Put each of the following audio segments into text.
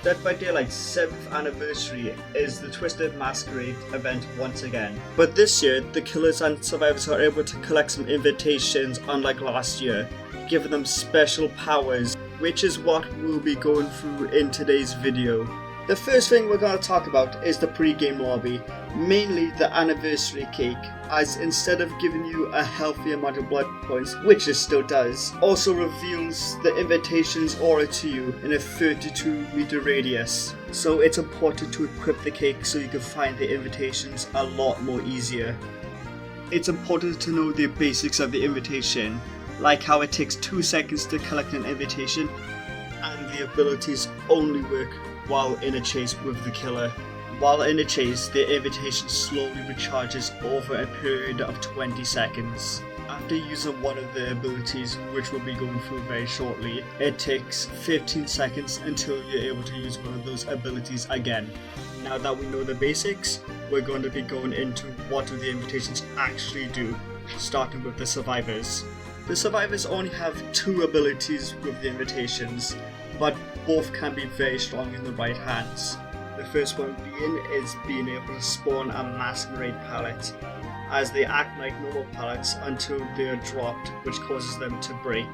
Dead by Daylight's 7th anniversary is the Twisted Masquerade event once again. But this year, the killers and survivors are able to collect some invitations unlike last year, giving them special powers, which is what we'll be going through in today's video. The first thing we're going to talk about is the pre-game lobby, mainly the anniversary cake, as instead of giving you a healthy amount of blood points, which it still does, also reveals the invitations aura to you in a 32-meter radius. So it's important to equip the cake so you can find the invitations a lot more easier. It's important to know the basics of the invitation, like how it takes 2 seconds to collect an invitation, and the abilities only work while in a chase with the killer. While in a chase, the invitation slowly recharges over a period of 20 seconds. After using one of the abilities, which we'll be going through very shortly, it takes 15 seconds until you're able to use one of those abilities again. Now that we know the basics, we're going to be going into what do the invitations actually do, starting with the survivors. The survivors only have 2 abilities with the invitations, but both can be very strong in the right hands. The first one is being able to spawn a masquerade pallet, as they act like normal pallets until they are dropped, which causes them to break.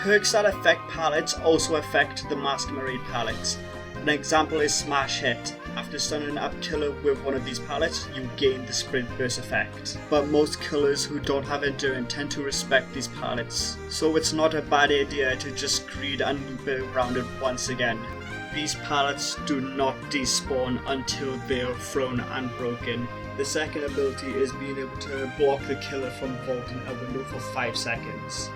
Perks that affect pallets also affect the masquerade pallets. An example is Smash Hit. After stunning a killer with one of these pallets, you gain the Sprint Burst effect. But most killers who don't have endurance tend to respect these pallets, so it's not a bad idea to just greed and loop it around it once again. These pallets do not despawn until they are thrown and broken. The second ability is being able to block the killer from vaulting a window for 5 seconds.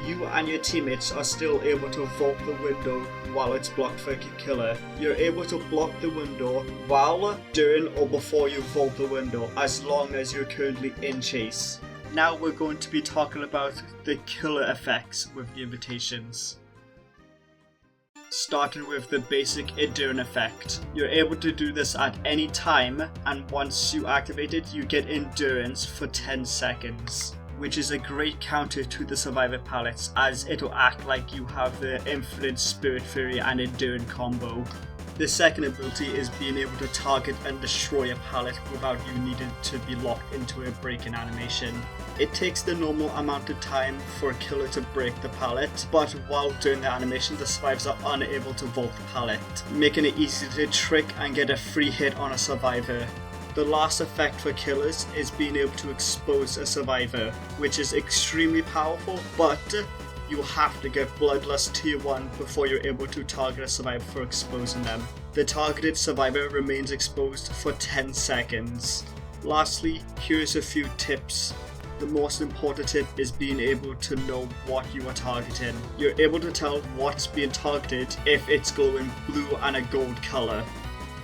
You and your teammates are still able to vault the window while it's blocked for a killer. You're able to block the window while, during, or before you vault the window, as long as you're currently in chase. Now we're going to be talking about the killer effects with the invitations. Starting with the basic Endurance effect. You're able to do this at any time, and once you activate it, you get Endurance for 10 seconds. Which is a great counter to the Survivor pallets, as it'll act like you have the Infinite Spirit Fury and Endurance combo. The second ability is being able to target and destroy a pallet without you needing to be locked into a breaking animation. It takes the normal amount of time for a killer to break the pallet, but while doing the animation, the survivors are unable to vault the pallet, making it easy to trick and get a free hit on a survivor. The last effect for killers is being able to expose a survivor, which is extremely powerful, but you have to get Bloodlust Tier 1 before you're able to target a survivor for exposing them. The targeted survivor remains exposed for 10 seconds. Lastly, here's a few tips. The most important tip is being able to know what you are targeting. You're able to tell what's being targeted if it's glowing blue and a gold colour.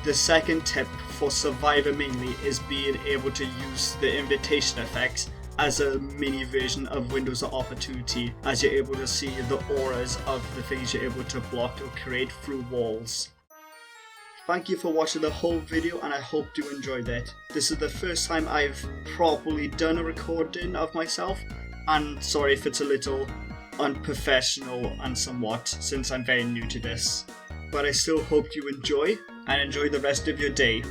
The second tip for Survivor mainly is being able to use the invitation effects as a mini version of Windows of Opportunity, as you're able to see the auras of the things you're able to block or create through walls. Thank you for watching the whole video, and I hope you enjoyed it. This is the first time I've properly done a recording of myself, and sorry if it's a little unprofessional and somewhat, since I'm very new to this. But I still hope you enjoy, and enjoy the rest of your day.